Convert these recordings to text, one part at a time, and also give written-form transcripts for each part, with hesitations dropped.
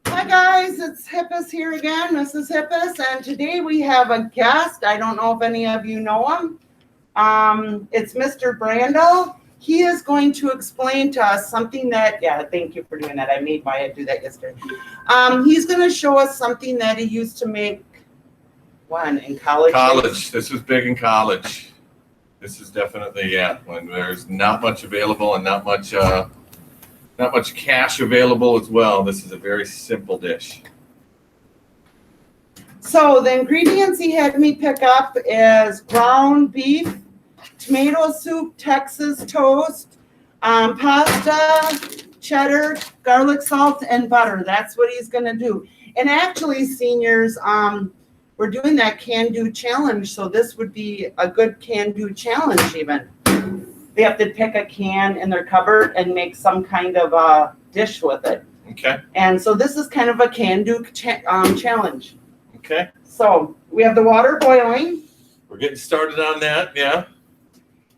Hi guys, it's Hippus here again, Mrs. Hippus, and today we have a guest. I don't know if any of you know him. It's Mr. Brandl. He is going to explain to us something that, yeah, thank you for doing that. I made Maya do that yesterday. He's going to show us something that he used to make, when, in college? College. This was big in college. This is definitely, yeah, when there's not much available and not much cash available as well. This is a very simple dish. So the ingredients he had me pick up is ground beef, tomato soup, Texas toast, pasta, cheddar, garlic salt, and butter. That's what he's going to do. And actually, seniors, we're doing that can-do challenge, so this would be a good can-do challenge even. They have to pick a can in their cupboard and make some kind of a dish with it. Okay. And so this is kind of a can-do challenge. Okay. So we have the water boiling. We're getting started on that, yeah.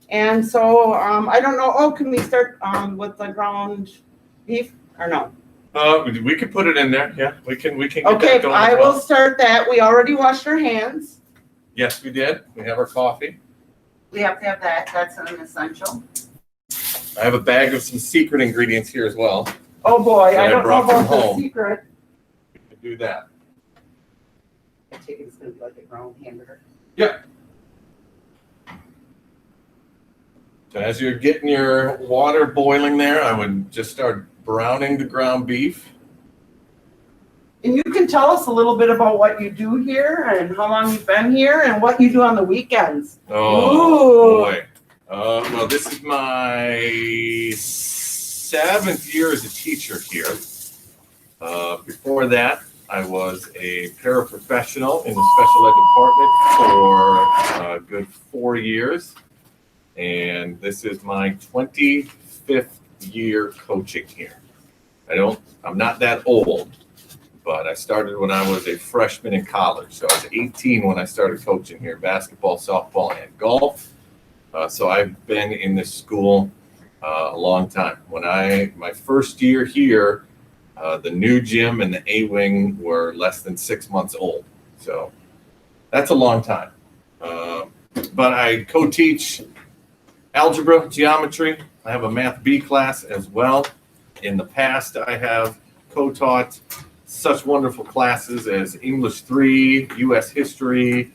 And so I don't know. Oh, can we start with the ground beef or no? We could put it in there. Yeah, we can get Okay, that going. I will start that. We already washed our hands. Yes, we did. We have our coffee. We have to have that. That's an essential. I have a bag of some secret ingredients here as well. Oh boy, that I don't know brought from about the home. secret. We can do that. I take it it's going to be like a ground hamburger. Yep. So as you're getting your water boiling there, I would just start browning the ground beef. And you can tell us a little bit about what you do here and how long you've been here and what you do on the weekends. Oh, boy. Well, this is my 7th year as a teacher here. Before that, I was a paraprofessional in the special ed department for a good 4 years. And this is my 25th year coaching here. I'm not that old, but I started when I was a freshman in college. So I was 18 when I started coaching here, basketball, softball, and golf. So I've been in this school a long time. My first year here, the new gym and the A wing were less than 6 months old. So that's a long time. But I co-teach algebra, geometry. I have a Math B class as well. In the past, I have co-taught such wonderful classes as English 3, U.S. History,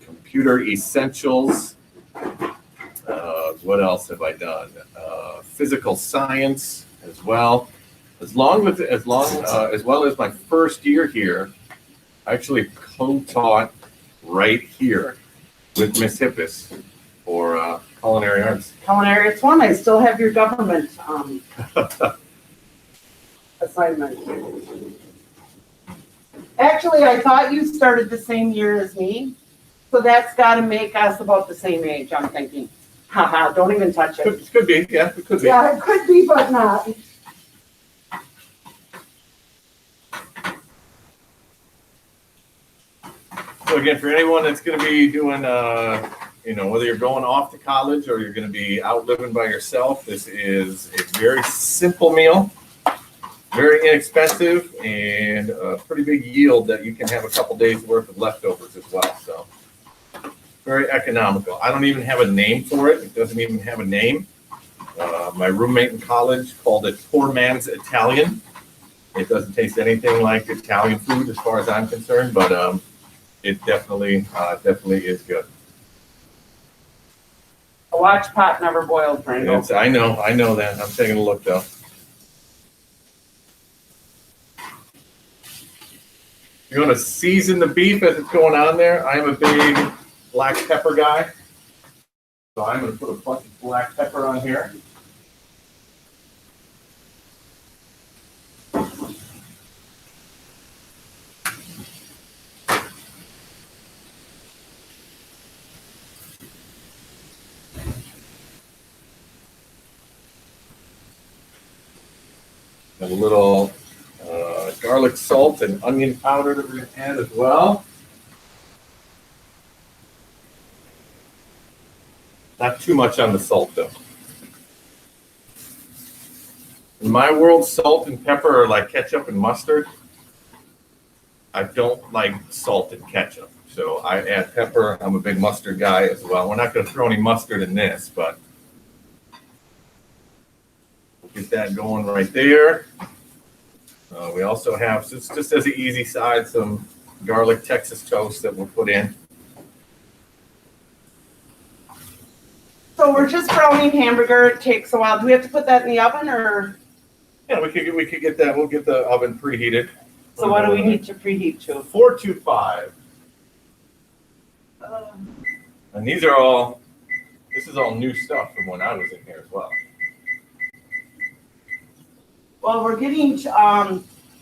Computer Essentials. What else have I done? Physical Science as well. As well as my first year here, I actually co-taught right here with Miss Hippus for culinary arts. Culinary Arts 1, I still have your government assignment. Actually, I thought you started the same year as me, so that's got to make us about the same age, I'm thinking. Haha, don't even touch it. Could be, yeah, it could be. Yeah, it could be, but not. So again, for anyone that's going to be doing, whether you're going off to college or you're going to be out living by yourself, this is a very simple meal, very inexpensive, and a pretty big yield that you can have a couple days worth of leftovers as well. So very economical. I don't even have a name for it. It doesn't even have a name. My roommate in college called it poor man's Italian. It doesn't taste anything like Italian food as far as I'm concerned, but it definitely is good. A watch pot never boiled, Brandl. I know that. I'm taking a look though. You're going to season the beef as it's going on there. I am a big black pepper guy. So I'm going to put a bunch of black pepper on here. Have a little garlic salt and onion powder that we're going to add as well. Not too much on the salt though. In my world, salt and pepper are like ketchup and mustard. I don't like salt and ketchup, so I add pepper. I'm a big mustard guy as well. We're not going to throw any mustard in this, but we'll get that going right there. We also have, just as an easy side, some garlic Texas toast that we'll put in. So we're just browning hamburger. It takes a while. Do we have to put that in the oven or? Yeah, we could get that. We'll get the oven preheated. So what do we need to preheat to? 425. And these are all, this is all new stuff from when I was in here as well. Well, we're getting,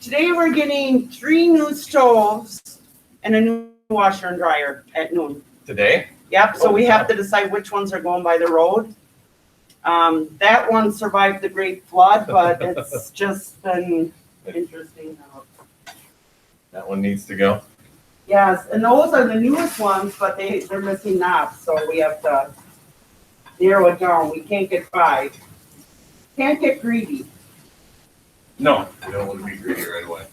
today we're getting 3 new stoves and a new washer and dryer at noon. Today? Yep, so we have to decide which ones are going by the road. That one survived the Great Flood, but it's just been interesting. That one needs to go. Yes, and those are the newest ones, but they're missing knobs, so we have to narrow it down. We can't get 5. Can't get greedy. No, we don't want to be greedy right away.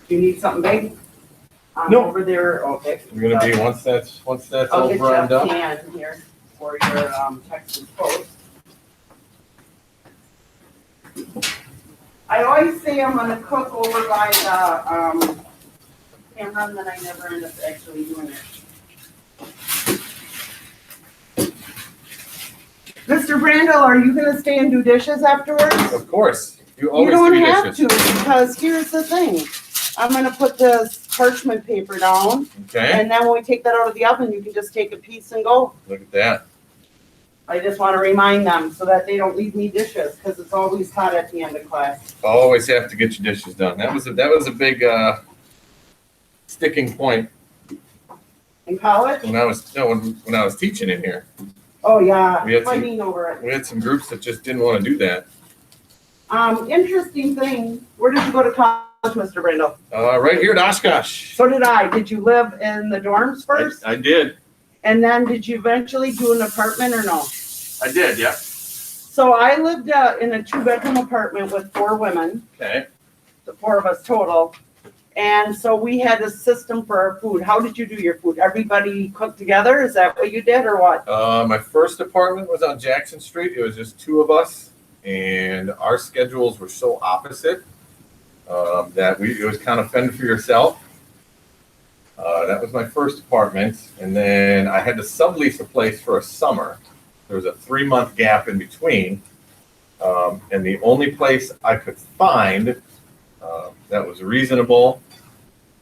Do you need something big? No. Over there, okay. We're gonna be once that's I'll all get you browned a up. pan here for your Texas toast. I always say I'm gonna cook over by the camera, and then I never end up actually doing it. Mr. Brandl, are you gonna stay and do dishes afterwards? Of course, you You always don't do have dishes. to, because here's the thing. I'm gonna put this parchment paper down, Okay, and then when we take that out of the oven, you can just take a piece and go. look at that. I just wanna remind them so that they don't leave me dishes, because it's always hot at the end of class. Always have to get your dishes done. That was a big sticking point In college? when I was teaching in here. Oh, yeah, We had some- fighting over it. We had some groups that just didn't want to do that. Interesting thing, where did you go to college, Mr. Brandl? Right here at Oshkosh. So did I. Did you live in the dorms first? I did. And then did you eventually do an apartment or no? I did, yeah. So I lived in a 2-bedroom apartment with 4 women, Okay. the 4 of us total. And so we had a system for our food. How did you do your food? Everybody cooked together? Is that what you did or what? My first apartment was on Jackson Street. It was just 2 of us, and our schedules were so opposite that it was kind of fend for yourself. That was my first apartment, and then I had to sublease a place for a summer. There was a 3-month gap in between, and the only place I could find that was reasonable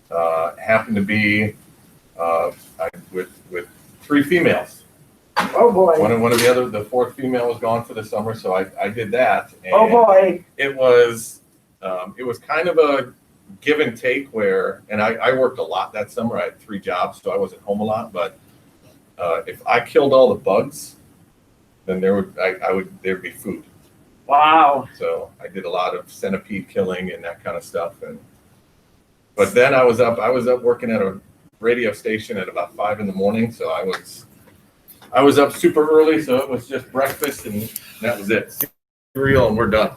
happened to be with 3 females. Oh, boy. One of the 4th female was gone for the summer, so I did that. And Oh, boy. it was kind of a give and take and I worked a lot that summer. I had 3 jobs, so I wasn't home a lot. But if I killed all the bugs, then there'd be food. Wow. So I did a lot of centipede killing and that kind of stuff. But then I was up working at a radio station at about 5 in the morning. So I was up super early. So it was just breakfast and that was it. Cereal and we're done.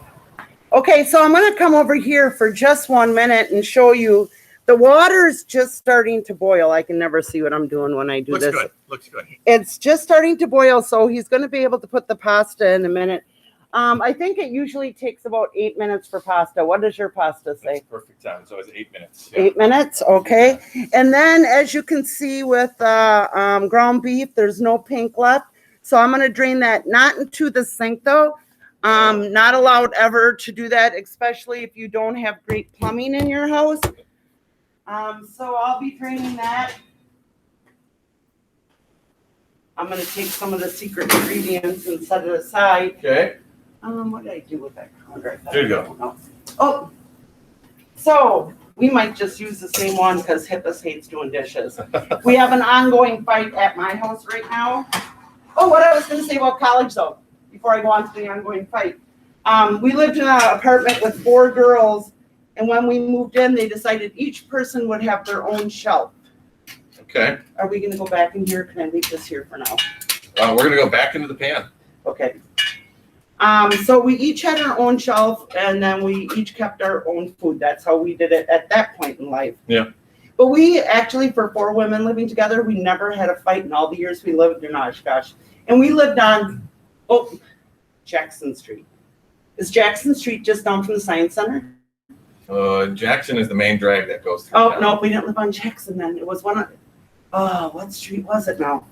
Okay, so I'm going to come over here for just 1 minute and show you the water is just starting to boil. I can never see what I'm doing when I do this. Looks good. It's just starting to boil, so he's going to be able to put the pasta in a minute. I think it usually takes about 8 minutes for pasta. What does your pasta say? That's perfect time. So it's 8 minutes. Yeah. 8 minutes, okay. And then as you can see with ground beef, there's no pink left. So I'm going to drain that, not into the sink though. Not allowed ever to do that, especially if you don't have great plumbing in your house. So I'll be draining that. I'm going to take some of the secret ingredients and set it aside. Okay. What did I do with that counter? There you go. No. Oh, so we might just use the same one because Hippus hates doing dishes. We have an ongoing fight at my house right now. Oh, what I was going to say about college though, before I go on to the ongoing fight. We lived in an apartment with 4 girls, And when we moved in, they decided each person would have their own shelf. Okay. Are we gonna go back in here? Can I leave this here for now? We're gonna go back into the pan. Okay. So we each had our own shelf and then we each kept our own food. That's how we did it at that point in life. Yeah. But we actually, for 4 women living together, we never had a fight in all the years we lived in Oshkosh. And we lived on, Jackson Street. Is Jackson Street just down from the Science Center? Jackson is the main drag that goes through. Oh, town. no, we didn't live on Jackson then. It was one of, what street was it now?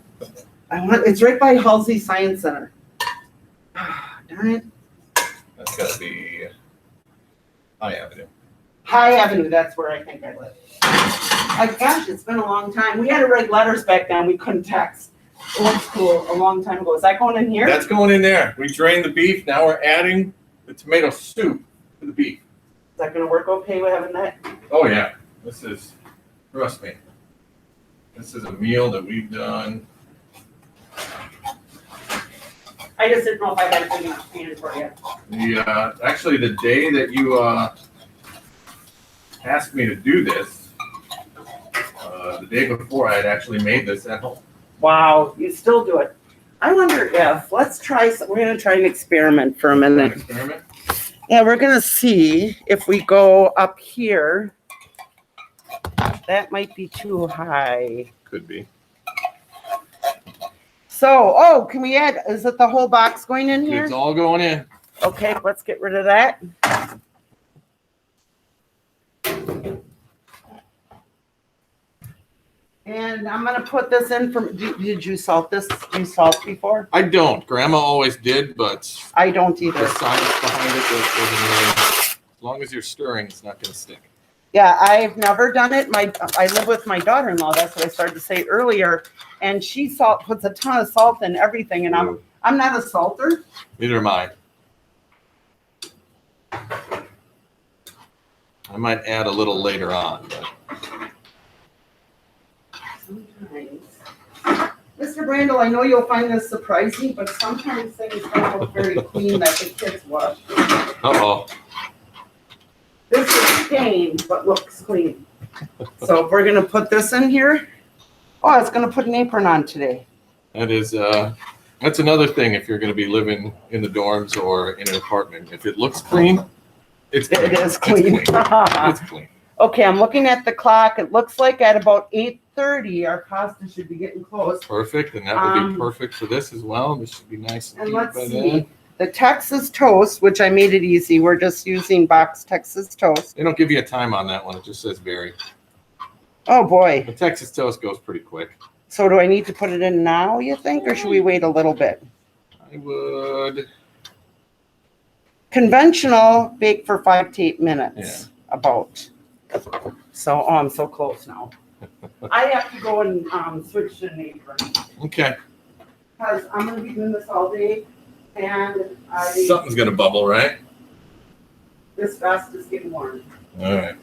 It's right by Halsey Science Center. Darn it. That's gotta be High Avenue. High Avenue, that's where I think I live. Gosh, it's been a long time. We had to write letters back then. We couldn't text. Old school, a long time ago. Is that going in here? That's going in there. We drained the beef. Now we're adding the tomato soup to the beef. Is that going to work okay with having that? Oh yeah. Trust me. This is a meal that we've done. I just didn't know if I had a big enough pan for you. Actually, the day that you asked me to do this, the day before I had actually made this at home. Wow, you still do it. I wonder if, we're going to try an experiment for a minute. Experiment? Yeah, we're going to see if we go up here. That might be too high. Could be. So, can we add, is it the whole box going in here? It's all going in. Okay, let's get rid of that. And I'm gonna put this in did you salt this? Did you salt before? I don't. Grandma always did, but I don't either. the science behind it doesn't really. As long as you're stirring, it's not going to stick. Yeah, I've never done it. I live with my daughter-in-law. That's what I started to say earlier. And she puts a ton of salt in everything, and I'm not a salter. Neither am I. I might add a little later on. But. Sometimes. Mr. Brandl, I know you'll find this surprising, but sometimes things don't look very clean that the kids wash. Uh-oh. This is stained, but looks clean. So we're gonna put this in here. Oh, I was gonna put an apron on today. That is, that's another thing if you're going to be living in the dorms or in an apartment. If it looks clean, it's clean. It is clean. It's clean. Okay, I'm looking at the clock. It looks like at about 8:30, our pasta should be getting close. Perfect, and that would be perfect for this as well. This should be nice and And deep let's by see, then. the Texas toast, which I made it easy. We're just using box Texas toast. They don't give you a time on that one. It just says vary. Oh boy. The Texas toast goes pretty quick. So do I need to put it in now, you think, or should we wait a little bit? I would. Conventional, bake for 5 to 8 minutes, about. So, I'm so close now. I have to go and switch to an apron Okay. because I'm going to be doing this all day, and Something's going to bubble, right? this vest is getting warm. All right.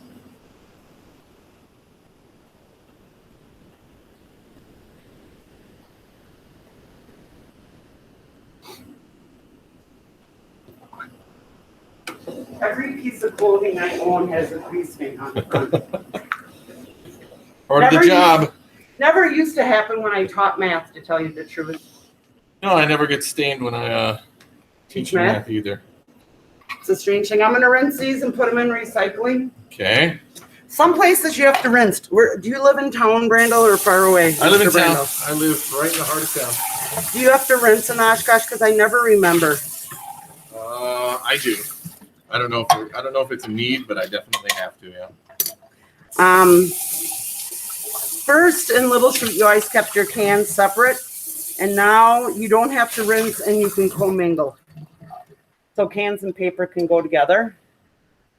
Every piece of clothing I own has a grease stain on the front. Part of the job. Never used to happen when I taught math, to tell you the truth. No, I never get stained when I teach math either. It's a strange thing. I'm going to rinse these and put them in recycling. Okay. Some places you have to rinse. Do you live in town, Brandl, or far away? I live in Mr. town. Brandl? I live right in the heart of town. Do you have to rinse in Oshkosh? Because I never remember. I do. I don't know if it's a need, but I definitely have to. Yeah. First in Little Chute, you always kept your cans separate, and now you don't have to rinse and you can commingle. So cans and paper can go together.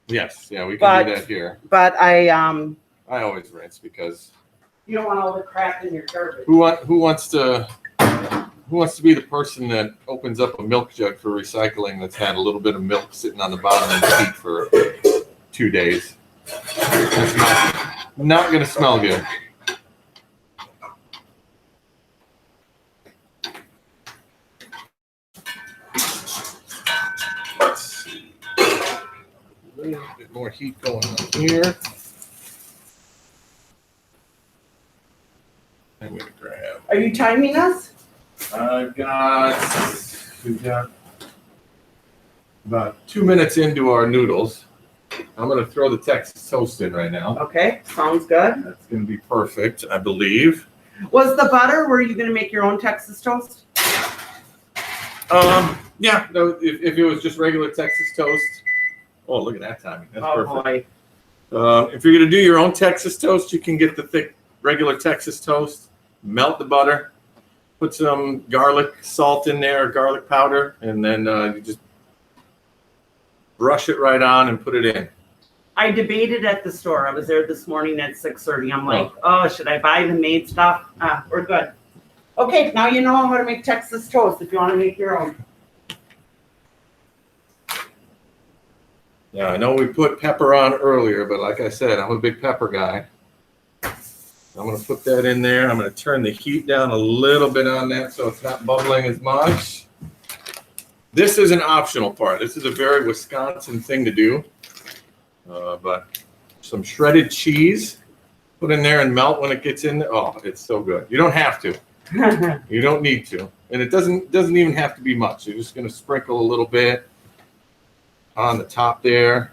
Yes. Yeah, we can do that here. But I always rinse because you don't want all the crap in your garbage. who wants to be the person that opens up a milk jug for recycling that's had a little bit of milk sitting on the bottom of the seat for 2 days? That's not going to smell good. Let's see. A little bit more more heat going on here. I'm gonna grab. Are you timing us? We've got about 2 minutes into our noodles. I'm gonna throw the Texas toast in right now. Okay, sounds good. That's gonna be perfect, I believe. Was the butter, were you gonna make your own Texas toast? Yeah, no, if it was just regular Texas toast. Oh, look at that timing. That's perfect. Boy. If you're gonna do your own Texas toast, you can get the thick regular Texas toast, melt the butter, put some garlic salt in there, garlic powder, and then you just brush it right on and put it in. I debated at the store. I was there this morning at 6:30. I'm like, oh, should I buy the made stuff? We're good. Okay, now you know how to make Texas toast if you want to make your own. Yeah, I know we put pepper on earlier, but like I said, I'm a big pepper guy. I'm gonna put that in there. I'm gonna turn the heat down a little bit on that so it's not bubbling as much. This is an optional part. This is a very Wisconsin thing to do. But some shredded cheese, put in there and melt when it gets in there. Oh, it's so good. You don't have to. You don't need to. And it doesn't even have to be much. You're just gonna sprinkle a little bit on the top there.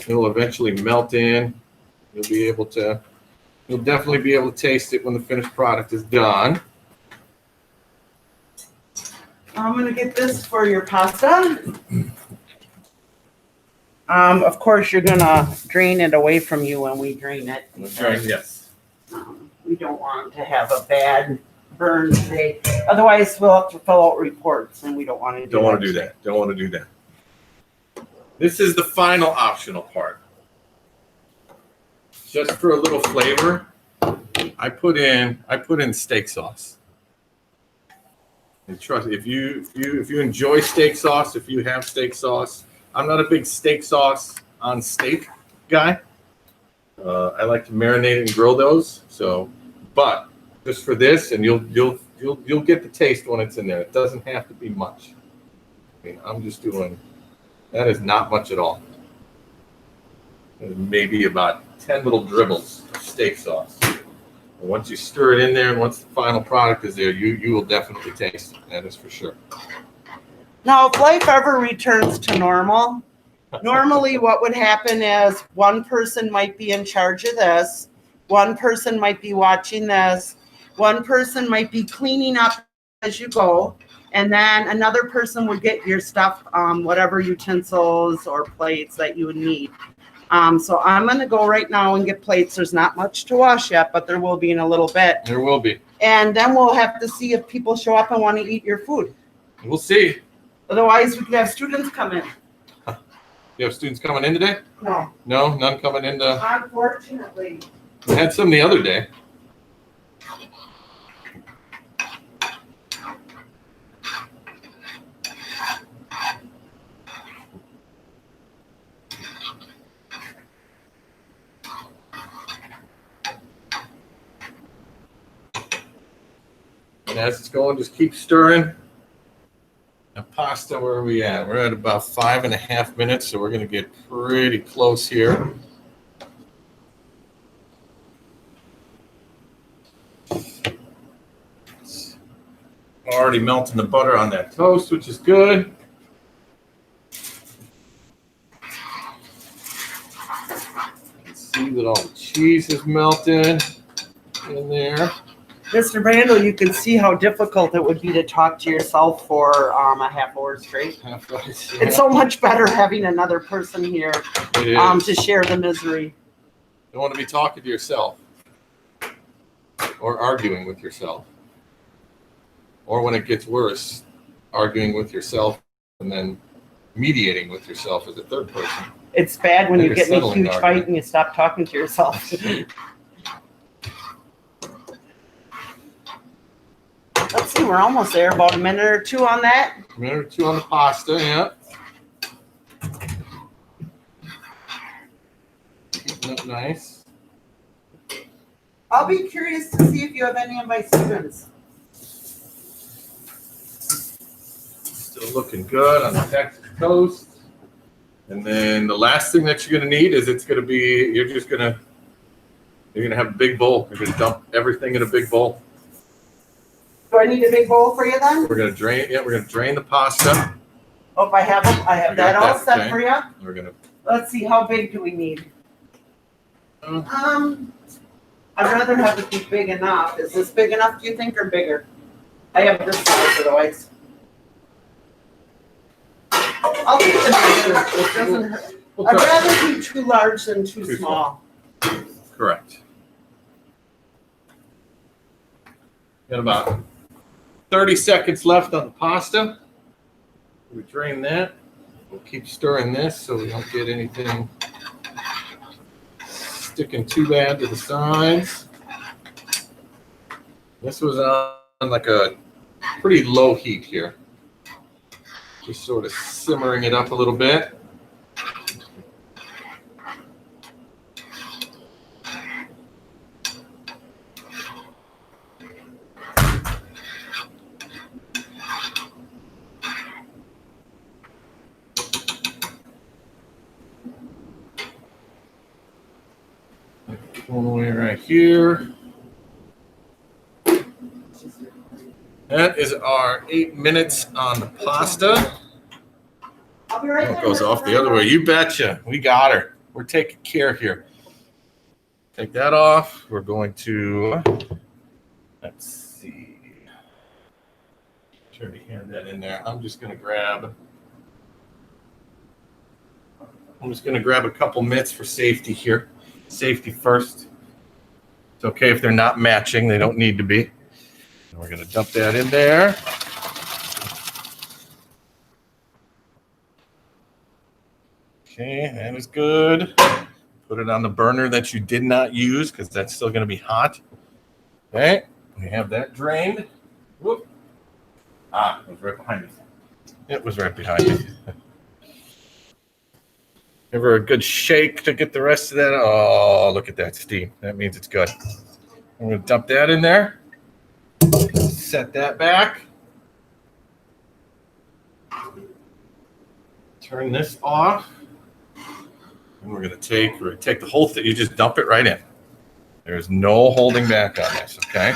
It'll eventually melt in. You'll definitely be able to taste it when the finished product is done. I'm going to get this for your pasta. Of course, you're going to drain it away from you when we drain it. Yes. We don't want to have a bad burn today. Otherwise, we'll have to fill out reports, and we don't want to do that. Don't want to do that. Don't want to do that. This is the final optional part. Just for a little flavor, I put in steak sauce. And trust, if you enjoy steak sauce, if you have steak sauce, I'm not a big steak sauce on steak guy. I like to marinate and grill those. So, but just for this, and you'll get the taste when it's in there. It doesn't have to be much. I mean, I'm just doing. That is not much at all. Maybe about 10 little dribbles of steak sauce. And once you stir it in there, and once the final product is there, you will definitely taste it. That is for sure. Now, if life ever returns to normal, normally what would happen is one person might be in charge of this, one person might be watching this, one person might be cleaning up as you go, and then another person would get your stuff, whatever utensils or plates that you would need. So I'm going to go right now and get plates. There's not much to wash yet, but there will be in a little bit. There will be. And then we'll have to see if people show up and want to eat your food. We'll see. Otherwise, we could have students come in. You have students coming in today? No. No? None coming in? Unfortunately. We had some the other day. And as it's going, just keep stirring. Now, pasta, where are we at? We're at about 5.5 minutes, so we're going to get pretty close here. It's already melting the butter on that toast, which is good. You can see that all the cheese is melting in there. Mr. Brandl, you can see how difficult it would be to talk to yourself for a half hour straight. It's so much better having another person here to share the misery. You don't want to be talking to yourself or arguing with yourself. Or when it gets worse, arguing with yourself and then mediating with yourself as a third person. It's bad when you get in a huge argument. fight and you stop talking to yourself. Let's see, we're almost there. About a minute or two on that. A minute or two on the pasta, yeah. Keeping it nice. I'll be curious to see if you have any of my students. Still looking good on the Texas toast. And then the last thing that you're gonna need is you're gonna have a big bowl. You're gonna dump everything in a big bowl. Do I need a big bowl for you then? We're gonna drain the pasta. Oh, if I have them, I have You got that all that, set okay. for you. We're gonna Let's see, how big do we need? I'd rather have it be big enough. Is this big enough, do you think, or bigger? I have this size otherwise. I'll take the bigger. It doesn't hurt. we'll I'd try. rather be too large than too Too small. Correct. Got about 30 seconds left on the pasta. We drain that. We'll keep stirring this so we don't get anything sticking too bad to the sides. This was on like a pretty low heat here. Just sort of simmering it up a little bit. One away right here. That is our 8 minutes on the pasta. I'll be right Oh, there. it goes off the other way. You betcha. We got her. We're taking care here. Take that off. We're going to, let's see. Try to hand that in there. I'm just going to grab a couple mitts for safety here. Safety first. It's okay if they're not matching. They don't need to be. And we're going to dump that in there. Okay, that is good. Put it on the burner that you did not use because that's still going to be hot. Okay, we have that drained. Whoop. Ah, it was right behind me. It was right behind me. Give her a good shake to get the rest of that. Oh, look at that steam. That means it's good. I'm going to dump that in there. Set that back. Turn this off. And we're going to take the whole thing. You just dump it right in. There's no holding back on this, okay?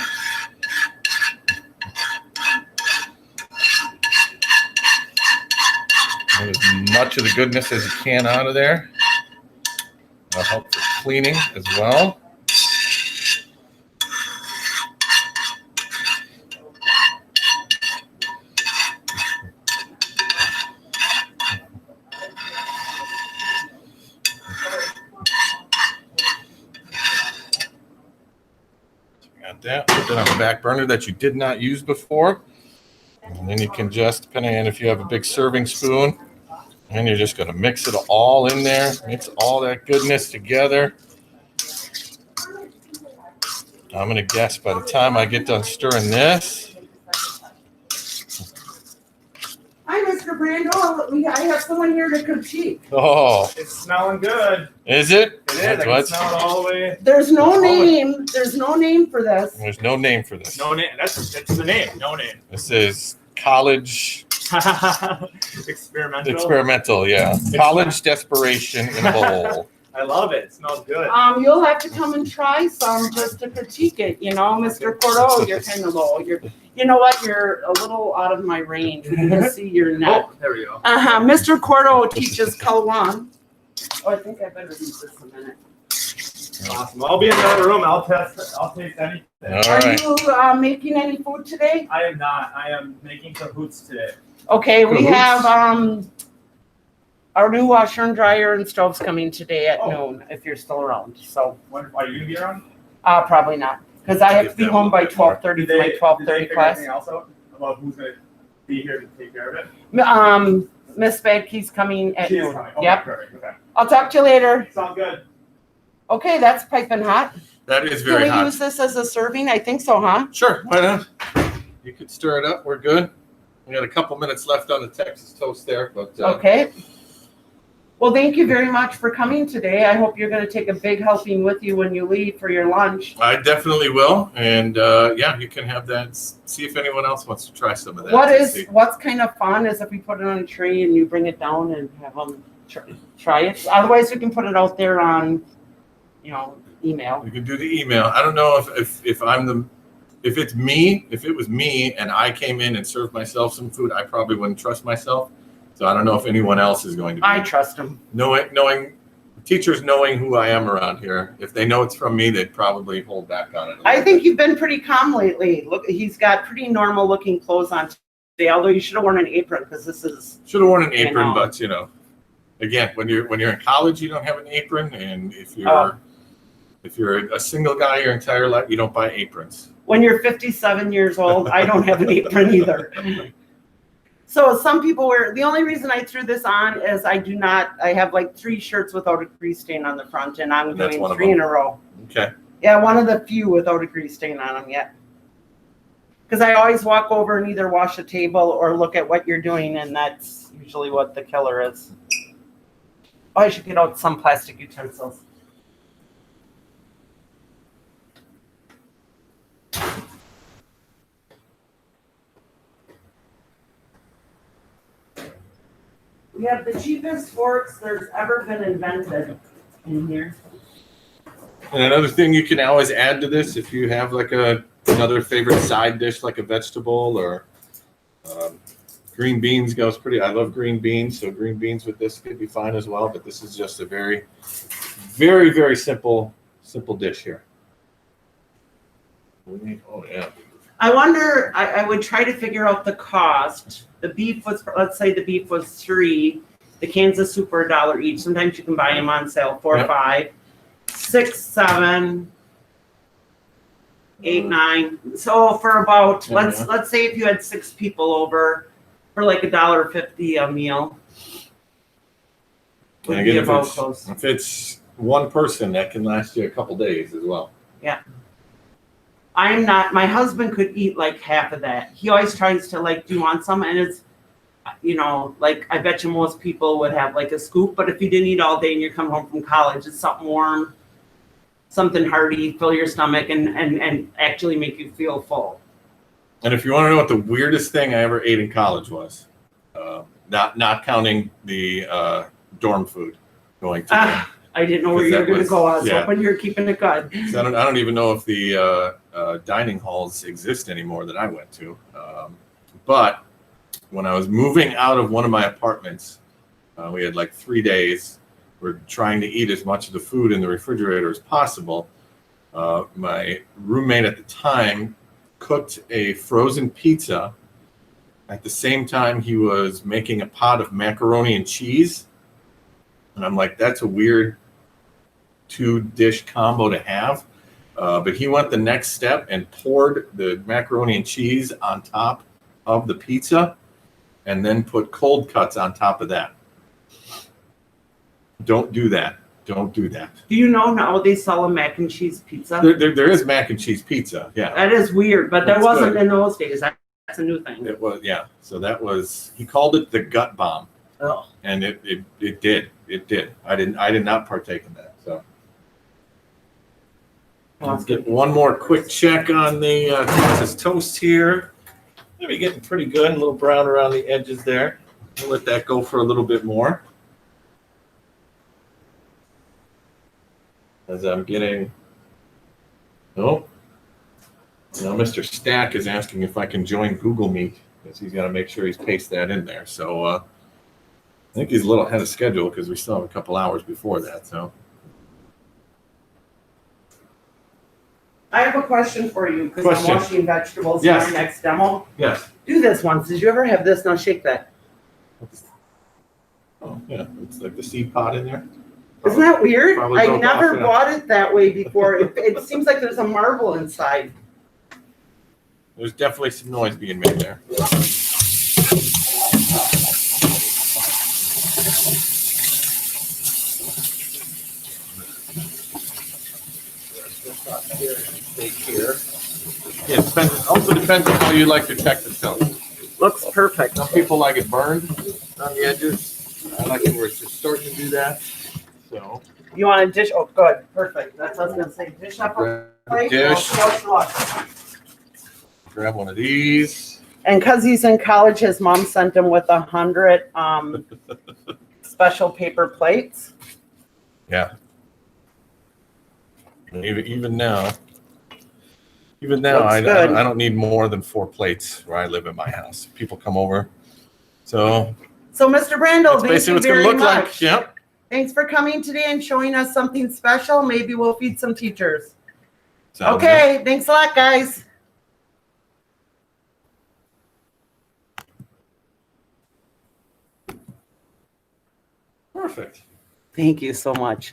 Get as much of the goodness as you can out of there. That'll help for cleaning as well. Got that. Put that on the back burner that you did not use before. And then you can just, depending on if you have a big serving spoon, and you're just going to mix it all in there. Mix all that goodness together. I'm going to guess by the time I get done stirring this. Hi, Mr. Brandl. I have someone here to critique. Oh, It's smelling good. is it? It is. I can smell it all the way. There's no name. There's no name for this. There's no name for this. No name. That's the name. No name. This is college Experimental. yeah. College desperation in a bowl. I love it. It smells good. You'll have to come and try some just to critique it. You know, Mr. Cordo, you're kind of low. You know what? You're a little out of my range. We can just see your neck. Oh, there we go. Mr. Cordo teaches Kalwan. Oh, I think I better do this a minute. Awesome. I'll be in the other room. I'll taste anything. All Are right. you making any food today? I am not. I am making cahoots today. Okay, we Cahoots? have our new washer and dryer and stove's coming today at noon, if you're still around. So When are you gonna be around? probably not, because I have to be home by 12:30 for my Did they 12:30 figure class. anything else out about who's gonna be here to take care of it? Miss Bedke's coming at She's noon. coming. Okay, Yep. perfect. Okay. I'll talk to you later. Sounds good. Okay, that's piping hot. That is Can very we hot. use this as a serving? I think so, huh? Sure, why not? You could stir it up. We're good. We got a couple minutes left on the Texas toast there, but Okay. Well, thank you very much for coming today. I hope you're going to take a big helping with you when you leave for your lunch. I definitely will. And yeah, you can have that. See if anyone else wants to try some of that. What's kind of fun is if we put it on a tray and you bring it down and have them. try it. Otherwise, we can put it out there on, email. You could do the email. I don't know if it was me and I came in and served myself some food, I probably wouldn't trust myself. So I don't know if anyone else is going to be. I trust him. Knowing teachers knowing who I am around here, if they know it's from me, they'd probably hold back on it. I think you've been pretty calm lately. Look, he's got pretty normal looking clothes on today, although you should have worn an apron because this is. Should have worn an apron, but again, when you're in college, you don't have an apron, and if you're a single guy your entire life, you don't buy aprons. When you're 57 years old, I don't have an apron either. So some people wear, the only reason I threw this on is I have like 3 shirts without a grease stain on the front, and I'm doing 3 in a row. Okay. Yeah, one of the few without a grease stain on them yet. Because I always walk over and either wash a table or look at what you're doing, and that's usually what the killer is. Oh, I should get out some plastic utensils. We have the cheapest forks there's ever been invented in here. And another thing you can always add to this, if you have like another favorite side dish, like a vegetable or green beans goes pretty. I love green beans, so green beans with this could be fine as well. But this is just a very, very, very simple dish here. Oh yeah. I wonder. I would try to figure out the cost. The beef was, let's say the beef was $3. The cans of soup are $1 each. Sometimes you can buy them on sale, 4 or 5, 6, 7, 8, 9. So for about let's say if you had 6 people over, for like $1.50 a meal. Would be about close. If it's one person, that can last you a couple days as well. Yeah. My husband could eat like half of that. He always tries to like, do you want some? And it's, like I bet you most people would have like a scoop, but if you didn't eat all day and you're coming home from college, it's something warm, something hearty, fill your stomach and actually make you feel full. And if you want to know what the weirdest thing I ever ate in college was, not counting the dorm food going to I didn't know where you were going to go. I was hoping you were keeping it good. So I don't even know if the dining halls exist anymore that I went to. But when I was moving out of one of my apartments, we had like 3 days. We're trying to eat as much of the food in the refrigerator as possible. My roommate at the time cooked a frozen pizza. At the same time, he was making a pot of macaroni and cheese. And I'm like, that's a weird 2-dish combo to have. But he went the next step and poured the macaroni and cheese on top of the pizza and then put cold cuts on top of that. Don't do that. Don't do that. Do you know now they sell a mac and cheese pizza? There is mac and cheese pizza, yeah. That is weird, but that wasn't in those days. That's a new thing. It was, yeah. So that was, he called it the gut bomb. Oh. And it did. It did. I did not partake in that. So let's get one more quick check on the Texas toast here. Maybe getting pretty good, a little brown around the edges there. We'll let that go for a little bit more. As I'm getting, now Mr. Stack is asking if I can join Google Meet, because he's got to make sure he's pasted that in there. So I think he's a little ahead of schedule because we still have a couple hours before that. So I have a question for you because I'm washing vegetables in our next demo. Yes. Do this once. Did you ever have this? Now shake that. Oh yeah, it's like the seed pod in there. Isn't that weird? Probably I never bought it that way before. It seems like there's a marble inside. There's definitely some noise being made there. Steak here. Yeah, it also depends on how you like your Texas toast. Looks perfect. Some people like it burned on the edges. I like it where it's just starting to do that. So you want a dish? Oh, good, perfect. That's what I was gonna say. Dish up a plate. Dish. Grab one of these. And because he's in college, his mom sent him with 100 special paper plates. Yeah. Even now, Looks I good. don't need more than 4 plates where I live in my house. People come over. So So, Mr. Brandl, that's thank basically you what it's going very to look much. like. Yep. Thanks for coming today and showing us something special. Maybe we'll feed some teachers. Sounds Okay, thanks a lot, guys. good. Perfect. Thank you so much.